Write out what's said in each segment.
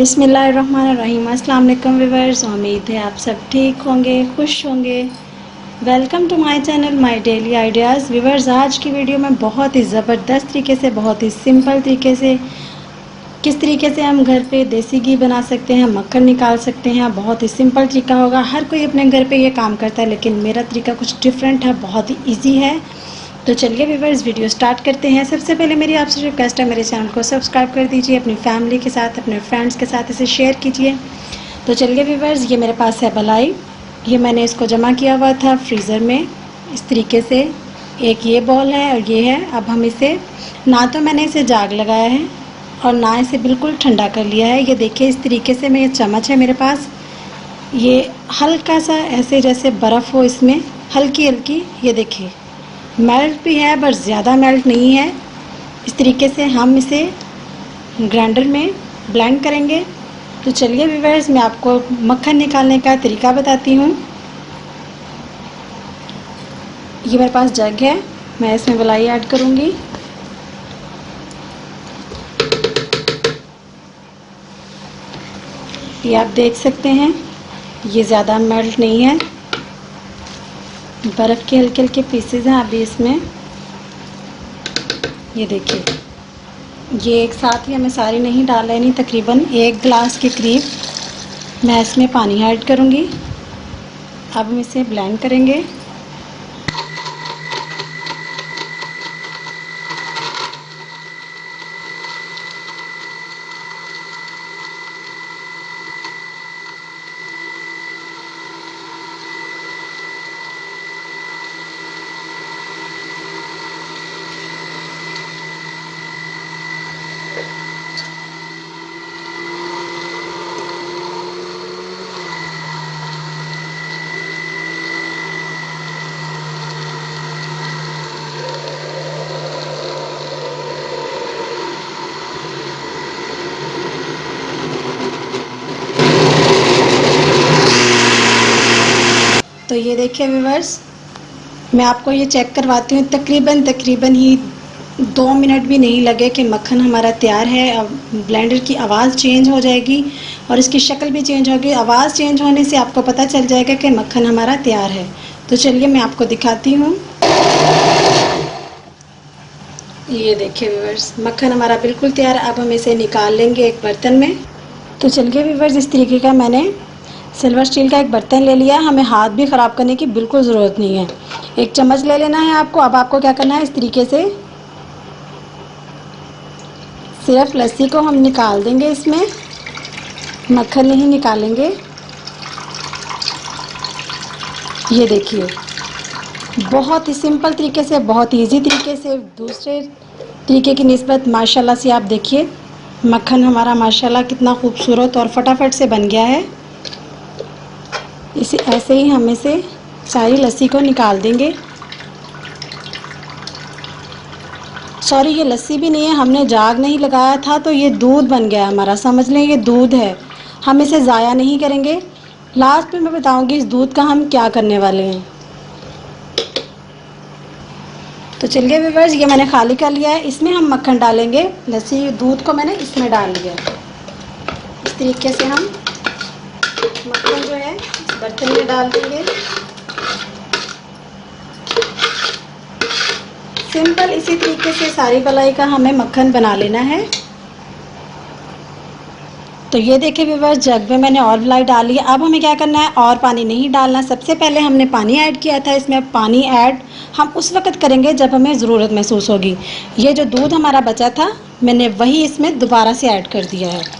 बिस्मिल्लाहिर्रहमानिर्रहीम। अस्सलाम वालेकुम व्यूअर्स, उम्मीद है आप सब ठीक होंगे, खुश होंगे। Welcome to my channel my daily ideas. Viewers, आज की वीडियो में बहुत ही ज़बरदस्त तरीके से, बहुत ही सिंपल तरीके से किस तरीके से हम घर पे देसी घी बना सकते हैं, मक्खन निकाल सकते हैं। बहुत ही सिंपल तरीका होगा। हर कोई अपने घर पे ये काम करता है, लेकिन मेरा तरीका कुछ डिफरेंट है, बहुत ही ईजी है। तो चलिए व्यूअर्स, वीडियो स्टार्ट करते हैं। सबसे पहले मेरी आपसे रिक्वेस्ट है, मेरे चैनल को सब्सक्राइब कर दीजिए, अपनी फैमिली के साथ, अपने फ्रेंड्स के साथ इसे शेयर कीजिए। तो चलिए व्यूअर्स, ये मेरे पास है मलाई। ये मैंने इसको जमा किया हुआ था फ्रीज़र में इस तरीके से। एक ये बॉल है और ये है। अब हम इसे, ना तो मैंने इसे जाग लगाया है और ना इसे बिल्कुल ठंडा कर लिया है। ये देखिए, इस तरीके से मैं, ये चम्मच है मेरे पास, ये हल्का सा ऐसे जैसे बर्फ़ हो, इसमें हल्की हल्की, ये देखिए मेल्ट भी है पर ज़्यादा मेल्ट नहीं है। इस तरीके से हम इसे ग्राइंडर में ब्लेंड करेंगे। तो चलिए व्यूअर्स, मैं आपको मक्खन निकालने का तरीका बताती हूँ। ये मेरे पास जग है, मैं इसमें मलाई ऐड करूँगी। ये आप देख सकते हैं, ये ज़्यादा मेल्ट नहीं है, बर्फ़ के हल्के हल्के पीसेज हैं अभी इसमें। ये देखिए, ये एक साथ ही हमें सारी नहीं डाल लेनी, तकरीबन 1 गिलास के करीब मैं इसमें पानी ऐड करूँगी। अब हम इसे ब्लेंड करेंगे। तो ये देखिए व्यूअर्स, मैं आपको ये चेक करवाती हूँ। तकरीबन ही 2 मिनट भी नहीं लगे कि मक्खन हमारा तैयार है। अब ब्लेंडर की आवाज़ चेंज हो जाएगी और इसकी शक्ल भी चेंज होगी। आवाज़ चेंज होने से आपको पता चल जाएगा कि मक्खन हमारा तैयार है। तो चलिए मैं आपको दिखाती हूँ। ये देखिए व्यूअर्स, मक्खन हमारा बिल्कुल तैयार है। अब हम इसे निकाल लेंगे एक बर्तन में। तो चलिए व्यूअर्स, इस तरीके का मैंने सिल्वर स्टील का एक बर्तन ले लिया। हमें हाथ भी ख़राब करने की बिल्कुल ज़रूरत नहीं है। एक चम्मच ले लेना है आपको। अब आपको क्या करना है, इस तरीके से सिर्फ लस्सी को हम निकाल देंगे, इसमें मक्खन नहीं निकालेंगे। ये देखिए, बहुत ही सिंपल तरीके से, बहुत इजी तरीके से, दूसरे तरीके की निस्बत माशाल्लाह से आप देखिए मक्खन हमारा माशाल्लाह कितना खूबसूरत और फटाफट से बन गया है। इसे ऐसे ही हम इसे सारी लस्सी को निकाल देंगे। सॉरी, ये लस्सी भी नहीं है, हमने जाग नहीं लगाया था, तो ये दूध बन गया हमारा, समझ लें ये दूध है। हम इसे ज़ाया नहीं करेंगे। लास्ट में मैं बताऊंगी इस दूध का हम क्या करने वाले हैं। तो चलिए व्यूअर्स, ये मैंने खाली कर लिया है। इसमें हम मक्खन डालेंगे। लस्सी दूध को मैंने इसमें डाल लिया। इस तरीके से हम मक्खन जो है इस बर्तन में डाल देंगे। सिंपल इसी तरीके से सारी मलाई का हमें मक्खन बना लेना है। तो ये देखिए व्यूअर्स, जग में मैंने और मलाई डाली है। अब हमें क्या करना है, और पानी नहीं डालना। सबसे पहले हमने पानी ऐड किया था, इसमें पानी ऐड हम उस वक्त करेंगे जब हमें ज़रूरत महसूस होगी। ये जो दूध हमारा बचा था, मैंने वही इसमें दोबारा से ऐड कर दिया है।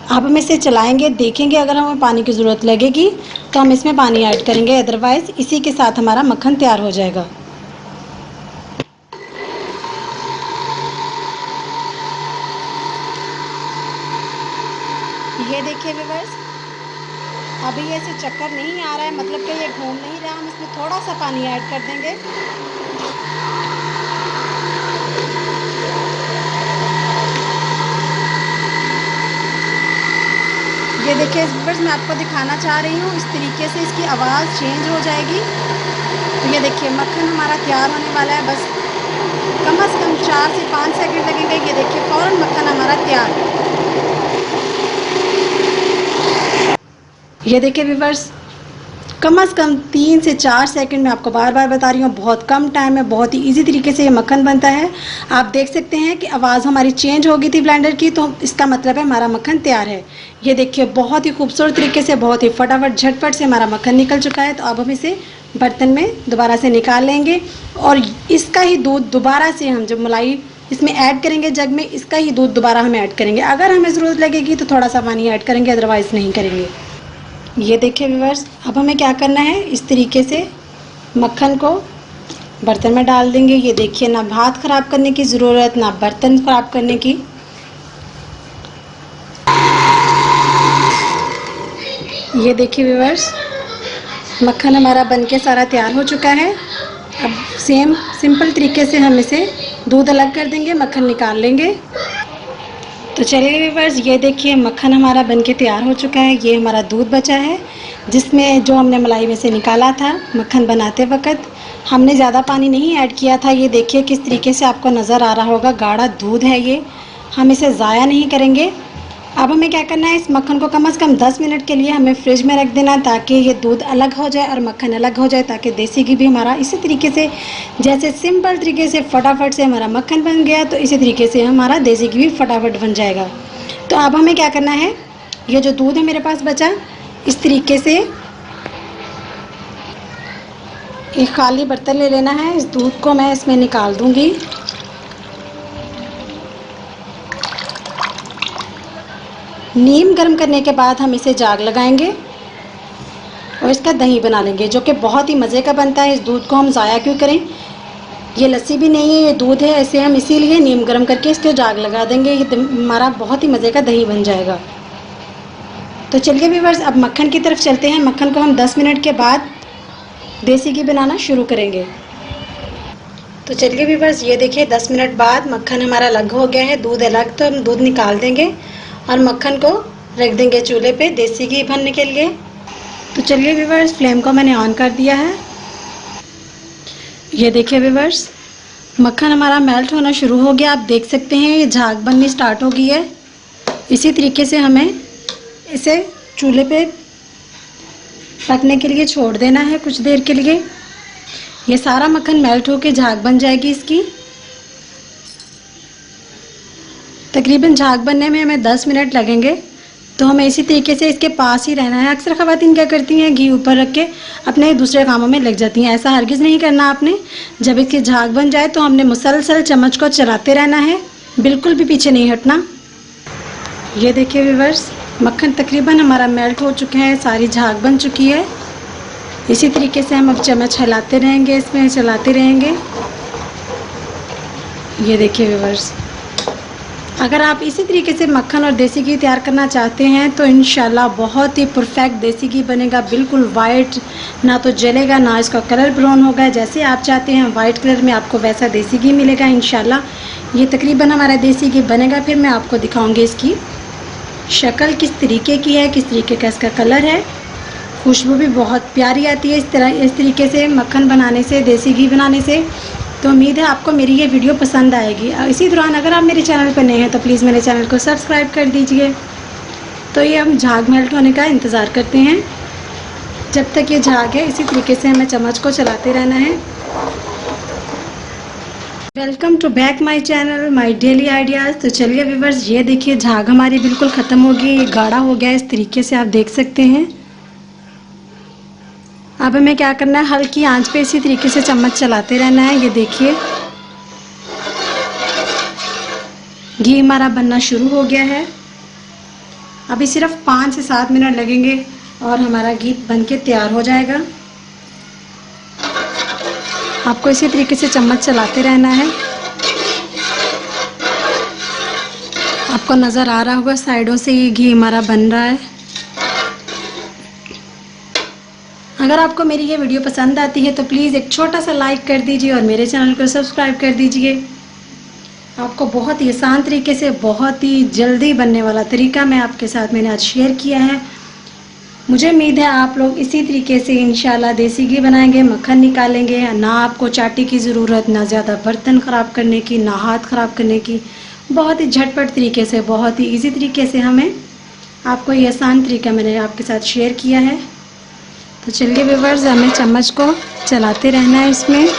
अब हम इसे चलाएंगे, देखेंगे अगर हमें पानी की ज़रूरत लगेगी तो हम इसमें पानी ऐड करेंगे, अदरवाइज़ इसी के साथ हमारा मक्खन तैयार हो जाएगा। ये देखिए व्यूअर्स, अभी ये से चक्कर नहीं आ रहा है, मतलब कि ये घूम नहीं रहा। हम इसमें थोड़ा सा पानी ऐड कर देंगे। ये देखिए व्यूअर्स, मैं आपको दिखाना चाह रही हूँ, इस तरीके से इसकी आवाज़ चेंज हो जाएगी। तो ये देखिए मक्खन हमारा तैयार होने वाला है। बस कम से कम 4 से 5 सेकंड लगेंगे। ये देखिए फ़ौरन मक्खन हमारा तैयार। ये देखिए व्यूअर्स, कम से कम 3 से 4 सेकंड में, आपको बार बार बता रही हूँ, बहुत कम टाइम में बहुत ही इजी तरीके से ये मक्खन बनता है। आप देख सकते हैं कि आवाज़ हमारी चेंज हो गई थी ब्लेंडर की, तो इसका मतलब है हमारा मक्खन तैयार है। ये देखिए बहुत ही खूबसूरत तरीके से, बहुत ही फटाफट झटपट से हमारा मक्खन निकल चुका है। तो अब हम इसे बर्तन में दोबारा से निकाल लेंगे और इसका ही दूध दोबारा से हम जब मलाई इसमें ऐड करेंगे जग में, इसका ही दूध दोबारा हम ऐड करेंगे। अगर हमें ज़रूरत लगेगी तो थोड़ा सा पानी ऐड करेंगे, अदरवाइज़ नहीं करेंगे। ये देखिए व्यूअर्स, अब हमें क्या करना है, इस तरीके से मक्खन को बर्तन में डाल देंगे। ये देखिए, ना हाथ ख़राब करने की ज़रूरत, ना बर्तन ख़राब करने की। ये देखिए व्यूअर्स, मक्खन हमारा बनके सारा तैयार हो चुका है। अब सेम सिंपल तरीके से हम इसे दूध अलग कर देंगे, मक्खन निकाल लेंगे। तो चलिए व्यूअर्स, ये देखिए मक्खन हमारा बनके तैयार हो चुका है। ये हमारा दूध बचा है जिसमें जो हमने मलाई में से निकाला था मक्खन बनाते वक्त। हमने ज़्यादा पानी नहीं ऐड किया था। ये देखिए किस तरीके से आपको नज़र आ रहा होगा, गाढ़ा दूध है ये। हम इसे ज़ाया नहीं करेंगे। अब हमें क्या करना है, इस मक्खन को कम से कम 10 मिनट के लिए हमें फ्रिज में रख देना, ताकि ये दूध अलग हो जाए और मक्खन अलग हो जाए, ताकि देसी घी भी हमारा इसी तरीके से, जैसे सिंपल तरीके से फटाफट से हमारा मक्खन बन गया, तो इसी तरीके से हमारा देसी घी भी फटाफट बन जाएगा। तो अब हमें क्या करना है, ये जो दूध है मेरे पास बचा, इस तरीके से एक खाली बर्तन ले लेना है। इस दूध को मैं इसमें निकाल दूंगी। नीम गर्म करने के बाद हम इसे जाग लगाएंगे और इसका दही बना लेंगे, जो कि बहुत ही मज़े का बनता है। इस दूध को हम ज़ाया क्यों करें, ये लस्सी भी नहीं है, ये दूध है, ऐसे हम इसीलिए नीम गर्म करके इसको जाग लगा देंगे। ये हमारा बहुत ही मज़े का दही बन जाएगा। तो चलिए व्यूअर्स, अब मक्खन की तरफ चलते हैं। मक्खन को हम 10 मिनट के बाद देसी घी बनाना शुरू करेंगे। तो चलिए व्यूअर्स, ये देखिए 10 मिनट बाद मक्खन हमारा अलग हो गया है, दूध अलग। तो हम दूध निकाल देंगे और मक्खन को रख देंगे चूल्हे पे देसी घी बनने के लिए। तो चलिए व्यूअर्स, फ्लेम को मैंने ऑन कर दिया है। ये देखिए व्यूअर्स, मक्खन हमारा मेल्ट होना शुरू हो गया। आप देख सकते हैं ये झाग बननी स्टार्ट हो गई है। इसी तरीके से हमें इसे चूल्हे पे पकने के लिए छोड़ देना है कुछ देर के लिए। ये सारा मक्खन मेल्ट होके झाग बन जाएगी इसकी। तकरीबन झाग बनने में हमें 10 मिनट लगेंगे। तो हमें इसी तरीके से इसके पास ही रहना है। अक्सर ख़वातीन क्या करती हैं, घी ऊपर रख के अपने दूसरे कामों में लग जाती हैं। ऐसा हरगिज़ नहीं करना आपने। जब इसकी झाग बन जाए तो हमने मुसलसल चम्मच को चलाते रहना है, बिल्कुल भी पीछे नहीं हटना। ये देखिए व्यूअर्स, मक्खन तकरीबन हमारा मेल्ट हो चुका है, सारी झाग बन चुकी है। इसी तरीके से हम अब चम्मच हिलाते रहेंगे, इसमें चलाते रहेंगे। ये देखिए व्यूअर्स, अगर आप इसी तरीके से मक्खन और देसी घी तैयार करना चाहते हैं तो इंशाल्लाह बहुत ही परफेक्ट देसी घी बनेगा। बिल्कुल वाइट, ना तो जलेगा ना इसका कलर ब्राउन होगा। जैसे आप चाहते हैं वाइट कलर में आपको वैसा देसी घी मिलेगा इंशाल्लाह। ये तकरीबन हमारा देसी घी बनेगा। फिर मैं आपको दिखाऊंगी इसकी शक्ल किस तरीके की है, किस तरीके का इसका कलर है। खुशबू भी बहुत प्यारी आती है इस तरीके से मक्खन बनाने से, देसी घी बनाने से। तो उम्मीद है आपको मेरी ये वीडियो पसंद आएगी। इसी दौरान अगर आप मेरे चैनल पर नए हैं तो प्लीज़ मेरे चैनल को सब्सक्राइब कर दीजिए। तो ये हम झाग मेल्ट होने का इंतज़ार करते हैं। जब तक ये झाग है इसी तरीके से हमें चम्मच को चलाते रहना है। Welcome to back my channel my daily ideas. तो चलिए व्यूअर्स, ये देखिए झाग हमारी बिल्कुल ख़त्म हो गई, गाढ़ा हो गया इस तरीके से, आप देख सकते हैं। अब हमें क्या करना है, हल्की आंच पे इसी तरीके से चम्मच चलाते रहना है। ये देखिए घी हमारा बनना शुरू हो गया है। अभी सिर्फ 5 से 7 मिनट लगेंगे और हमारा घी बनके तैयार हो जाएगा। आपको इसी तरीके से चम्मच चलाते रहना है। आपको नज़र आ रहा होगा साइडों से ये घी हमारा बन रहा है। अगर आपको मेरी ये वीडियो पसंद आती है तो प्लीज़ एक छोटा सा लाइक कर दीजिए और मेरे चैनल को सब्सक्राइब कर दीजिए। आपको बहुत ही आसान तरीके से, बहुत ही जल्दी बनने वाला तरीका मैं आपके साथ मैंने आज शेयर किया है। मुझे उम्मीद है आप लोग इसी तरीके से इंशाल्लाह देसी घी बनाएंगे, मक्खन निकालेंगे। ना आपको चाटी की ज़रूरत, ना ज़्यादा बर्तन ख़राब करने की, ना हाथ ख़राब करने की। बहुत ही झटपट तरीके से, बहुत ही ईजी तरीके से हमें आपको ये आसान तरीका मैंने आपके साथ शेयर किया है। तो चलिए व्यूअर्स, हमें चम्मच को चलाते रहना है इसमें।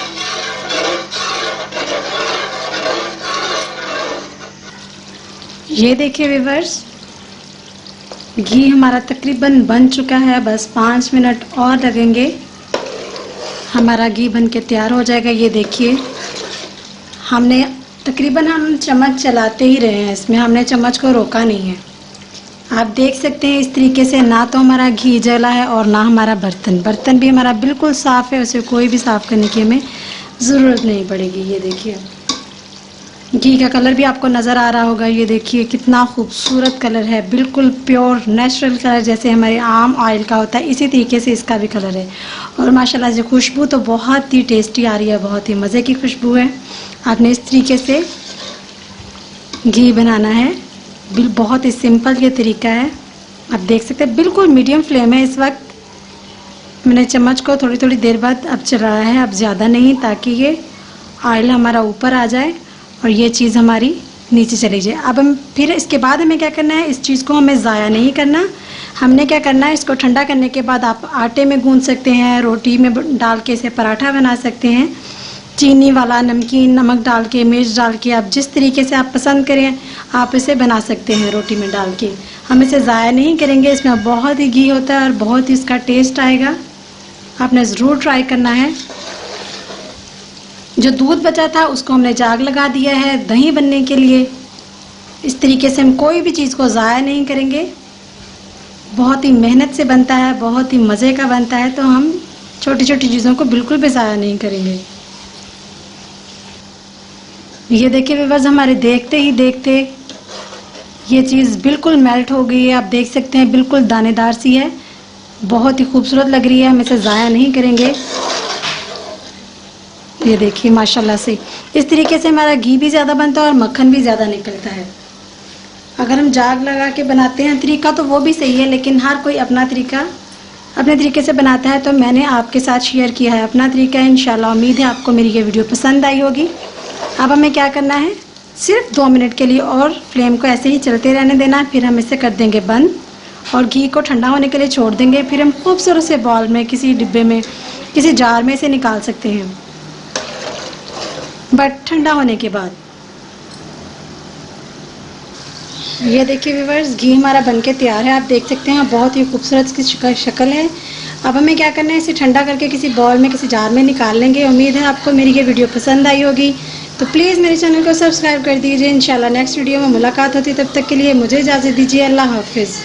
ये देखिए व्यूअर्स, घी हमारा तकरीबन बन चुका है। बस 5 मिनट और लगेंगे, हमारा घी बन के तैयार हो जाएगा। ये देखिए, हमने तकरीबन हम चम्मच चलाते ही रहे हैं इसमें, हमने चम्मच को रोका नहीं है। आप देख सकते हैं इस तरीके से ना तो हमारा घी जला है और ना हमारा बर्तन भी हमारा बिल्कुल साफ़ है। उसे कोई भी साफ़ करने की हमें ज़रूरत नहीं पड़ेगी। ये देखिए, घी का कलर भी आपको नज़र आ रहा होगा। ये देखिए कितना खूबसूरत कलर है, बिल्कुल प्योर नेचुरल कलर, जैसे हमारे आम ऑयल का होता है इसी तरीके से इसका भी कलर है। और माशाल्लाह से खुशबू तो बहुत ही टेस्टी आ रही है, बहुत ही मज़े की खुशबू है। आपने इस तरीके से घी बनाना है, बहुत ही सिंपल ये तरीका है। आप देख सकते हैं बिल्कुल मीडियम फ्लेम है इस वक्त। मैंने चम्मच को थोड़ी थोड़ी देर बाद अब चलाया है, अब ज़्यादा नहीं, ताकि ये ऑयल हमारा ऊपर आ जाए और ये चीज़ हमारी नीचे चली जाए। अब हम फिर इसके बाद हमें क्या करना है, इस चीज़ को हमें ज़ाया नहीं करना। हमने क्या करना है, इसको ठंडा करने के बाद आप आटे में गूंथ सकते हैं, रोटी में डाल के इसे पराठा बना सकते हैं, चीनी वाला, नमकीन, नमक डाल के, मिर्च डाल के, आप जिस तरीके से आप पसंद करें आप इसे बना सकते हैं रोटी में डाल के। हम इसे ज़ाया नहीं करेंगे, इसमें बहुत ही घी होता है और बहुत ही इसका टेस्ट आएगा। आपने ज़रूर ट्राई करना है। जो दूध बचा था उसको हमने जाग लगा दिया है दही बनने के लिए। इस तरीके से हम कोई भी चीज़ को ज़ाया नहीं करेंगे। बहुत ही मेहनत से बनता है, बहुत ही मज़े का बनता है, तो हम छोटी छोटी चीज़ों को बिल्कुल भी ज़ाया नहीं करेंगे। ये देखिए व्यूअर्स, हमारे देखते ही देखते ये चीज़ बिल्कुल मेल्ट हो गई है। आप देख सकते हैं बिल्कुल दानेदार सी है, बहुत ही खूबसूरत लग रही है। हम इसे ज़ाया नहीं करेंगे। ये देखिए माशाल्लाह से इस तरीके से हमारा घी भी ज़्यादा बनता है और मक्खन भी ज़्यादा निकलता है। अगर हम जाग लगा के बनाते हैं तरीका तो वो भी सही है, लेकिन हर कोई अपना तरीका अपने तरीके से बनाता है। तो मैंने आपके साथ शेयर किया है अपना तरीका है। इंशाल्लाह उम्मीद है आपको मेरी ये वीडियो पसंद आई होगी। अब हमें क्या करना है, सिर्फ 2 मिनट के लिए और फ्लेम को ऐसे ही चलते रहने देना है। फिर हम इसे कर देंगे बंद और घी को ठंडा होने के लिए छोड़ देंगे। फिर हम खूबसूरत से बॉल में, किसी डिब्बे में, किसी जार में इसे निकाल सकते हैं, बट ठंडा होने के बाद। ये देखिए व्यूअर्स, घी हमारा बनके तैयार है। आप देख सकते हैं बहुत ही खूबसूरत इसकी शक्ल है। अब हमें क्या करना है, इसे ठंडा करके किसी बॉल में, किसी जार में निकाल लेंगे। उम्मीद है आपको मेरी ये वीडियो पसंद आई होगी। तो प्लीज़ मेरे चैनल को सब्सक्राइब कर दीजिए। इंशाल्लाह नेक्स्ट वीडियो में मुलाकात होती है, तब तक के लिए मुझे इजाज़त दीजिए। अल्लाह हाफिज़।